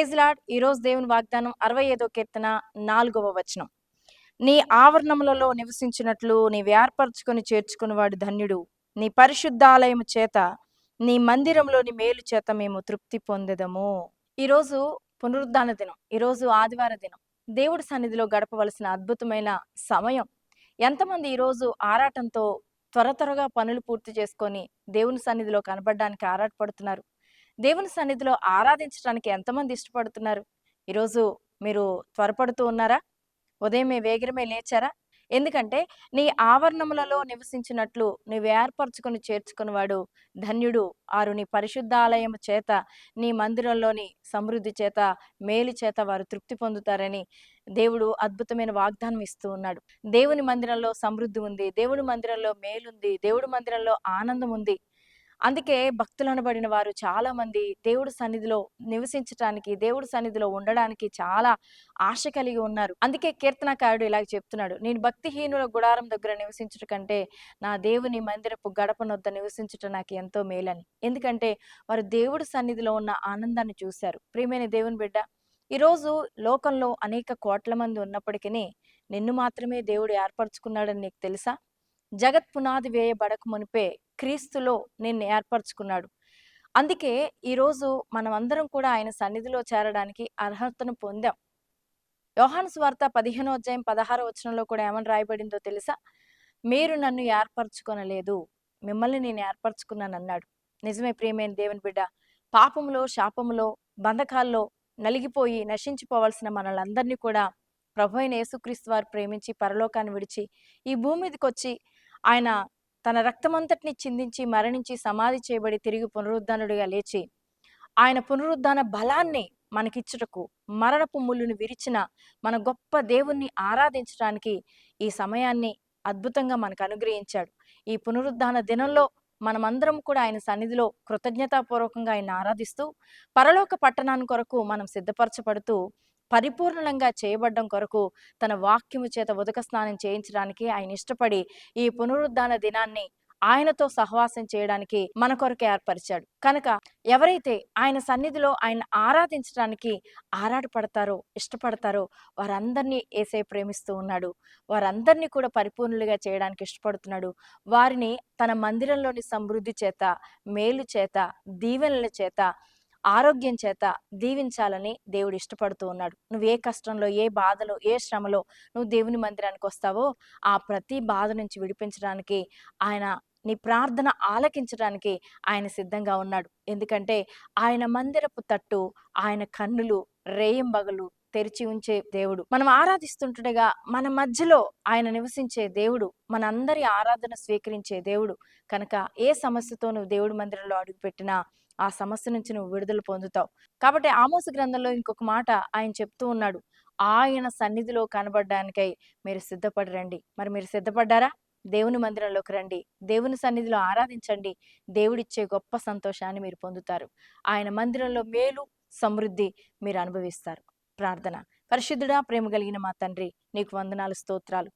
Praise lord. ఈరోజు దేవుని వాగ్దానం 65వ కీర్తన 4వ వచనం. నీ ఆవరణములలో నివసించినట్లు నీవు ఏర్పరచుకొని చేర్చుకునివాడు ధన్యుడు. నీ పరిశుద్ధాలయము చేత నీ మందిరంలోని మేలు చేత మేము తృప్తి పొందెదము. ఈరోజు పునరుద్ధాన దినం, ఈరోజు ఆదివార దినం. దేవుడి సన్నిధిలో గడపవలసిన అద్భుతమైన సమయం. ఎంతమంది ఈరోజు ఆరాటంతో త్వరగా పనులు పూర్తి చేసుకొని దేవుని సన్నిధిలో కనబడడానికి ఆరాటపడుతున్నారు? దేవుని సన్నిధిలో ఆరాధించడానికి ఎంతమంది ఇష్టపడుతున్నారు? ఈరోజు మీరు త్వరపడుతూ ఉన్నారా? ఉదయమే వేగిరమే లేచారా? ఎందుకంటే నీ ఆవరణములలో నివసించినట్లు నువ్వు ఏర్పరచుకొని చేర్చుకునివాడు ధన్యుడు. నీ పరిశుద్ధాలయము చేత నీ మందిరంలోని సమృద్ధి చేత మేలు చేత వారు తృప్తి పొందుతారని దేవుడు అద్భుతమైన వాగ్దానం ఇస్తూ ఉన్నాడు. దేవుని మందిరంలో సమృద్ధి ఉంది, దేవుడి మందిరంలో మేలుంది, దేవుడి మందిరంలో ఆనందం ఉంది. అందుకే భక్తులనబడిన వారు చాలా మంది దేవుడి సన్నిధిలో నివసించటానికి, దేవుడి సన్నిధిలో ఉండడానికి చాలా ఆశ కలిగి ఉన్నారు. అందుకే కీర్తనకారుడు ఇలాగ చెప్తున్నాడు, నేను భక్తిహీనుల గుడారం దగ్గర నివసించుట కంటే నా దేవుని మందిరపు గడపనొద్ద నివసించుట నాకు ఎంతో మేలని. ఎందుకంటే వారు దేవుడి సన్నిధిలో ఉన్న ఆనందాన్ని చూశారు. ప్రియమైన దేవుని బిడ్డ, ఈరోజు లోకంలో అనేక కోట్ల మంది ఉన్నప్పటికీ నిన్ను మాత్రమే దేవుడు ఏర్పరచుకున్నాడని నీకు తెలుసా? జగత్ పునాది వేయబడక మునిపే క్రీస్తులో నిన్ను ఏర్పరచుకున్నాడు. అందుకే ఈరోజు మనం అందరం కూడా ఆయన సన్నిధిలో చేరడానికి అర్హతను పొందాం. యోహాను సువార్త 15వ అధ్యాయం 16వ వచనంలో కూడా ఏమని రాయబడిందో తెలుసా? మీరు నన్ను ఏర్పరచుకొనలేదు, మిమ్మల్ని నేను ఏర్పరచుకున్నాను అన్నాడు. నిజమే ప్రియమైన దేవుని బిడ్డ, పాపములో, శాపములో, బంధకాల్లో నలిగిపోయి నశించిపోవలసిన మనలందరినీ కూడా ప్రభు అయిన యేసుక్రీస్తు వారు ప్రేమించి పరలోకాన్ని విడిచి ఈ భూమి మీదకి వచ్చి ఆయన తన రక్తమంతటిని చిందించి మరణించి సమాధి చేయబడి తిరిగి పునరుద్ధానుడిగా లేచి ఆయన పునరుద్ధాన బలాన్ని మనకిచ్చుటకు మరణపు ముళ్ళుని విరిచిన మన గొప్ప దేవుణ్ణి ఆరాధించడానికి ఈ సమయాన్ని అద్భుతంగా మనకు అనుగ్రహించాడు. ఈ పునరుద్ధాన దినంలో మనమందరం కూడా ఆయన సన్నిధిలో కృతజ్ఞతాపూర్వకంగా ఆయన ఆరాధిస్తూ పరలోక పట్టణాన్ని కొరకు మనం సిద్ధపరచబడుతూ పరిపూర్ణంగా చేయబడ్డం కొరకు తన వాక్యము చేత ఉదక స్నానం చేయించడానికి ఆయన ఇష్టపడి ఈ పునరుద్ధాన దినాన్ని ఆయనతో సహవాసం చేయడానికి మన కొరకు ఏర్పరిచాడు. కనుక ఎవరైతే ఆయన సన్నిధిలో ఆయన ఆరాధించడానికి ఆరాటపడతారో, ఇష్టపడతారో వారందరినీ యేసయ్య ప్రేమిస్తూ ఉన్నాడు. వారందరినీ కూడా పరిపూర్ణులుగా చేయడానికి ఇష్టపడుతున్నాడు. వారిని తన మందిరంలోని సమృద్ధి చేత, మేలు చేత, దీవెనల చేత, ఆరోగ్యం చేత దీవించాలని దేవుడు ఇష్టపడుతూ ఉన్నాడు. నువ్వు ఏ కష్టంలో, ఏ బాధలో, ఏ శ్రమలో నువ్వు దేవుని మందిరానికి వస్తావో ఆ ప్రతి బాధ నుంచి విడిపించడానికి ఆయన, నీ ప్రార్థన ఆలకించడానికి ఆయన సిద్ధంగా ఉన్నాడు. ఎందుకంటే ఆయన మందిరపు తట్టు, ఆయన కన్నులు రేయింబగలు తెరిచి ఉంచే దేవుడు. మనం ఆరాధిస్తుండగా మన మధ్యలో ఆయన నివసించే దేవుడు, మనందరి ఆరాధన స్వీకరించే దేవుడు. కనుక ఏ సమస్యతో నువ్వు దేవుడి మందిరంలో అడుగుపెట్టినా ఆ సమస్య నుంచి నువ్వు విడుదల పొందుతావు. కాబట్టి ఆమోసు గ్రంథంలో ఇంకొక మాట ఆయన చెప్తూ ఉన్నాడు, ఆయన సన్నిధిలో కనబడడానికై మీరు సిద్ధపడి రండి. మరి మీరు సిద్ధపడ్డారా? దేవుని మందిరంలోకి రండి, దేవుని సన్నిధిలో ఆరాధించండి. దేవుడిచ్చే గొప్ప సంతోషాన్ని మీరు పొందుతారు. ఆయన మందిరంలో మేలు, సమృద్ధి మీరు అనుభవిస్తారు. ప్రార్థన. పరిశుద్ధుడా, ప్రేమ కలిగిన మా తండ్రి, నీకు వందనాలు, స్తోత్రాలు.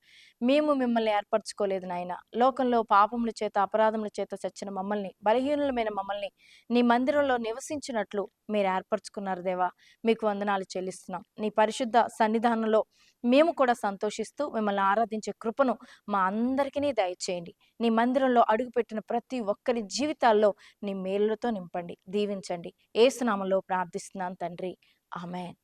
మేము మిమ్మల్ని ఏర్పరచుకోలేదు నాయన. లోకంలో పాపముల చేత, అపరాధముల చేత చచ్చిన మమ్మల్ని, బలహీనులమైన మమ్మల్ని నీ మందిరంలో నివసించినట్లు మీరు ఏర్పరచుకున్నారు దేవా. మీకు వందనాలు చెల్లిస్తున్నాం. నీ పరిశుద్ధ సన్నిధానంలో మేము కూడా సంతోషిస్తూ మిమ్మల్ని ఆరాధించే కృపను మా అందరికీ దయచేయండి. నీ మందిరంలో అడుగుపెట్టిన ప్రతి ఒక్కరి జీవితాల్లో నీ మేలులతో నింపండి, దీవించండి. యేసు నామములో ప్రార్థిస్తున్నాను తండ్రి, ఆమేన్.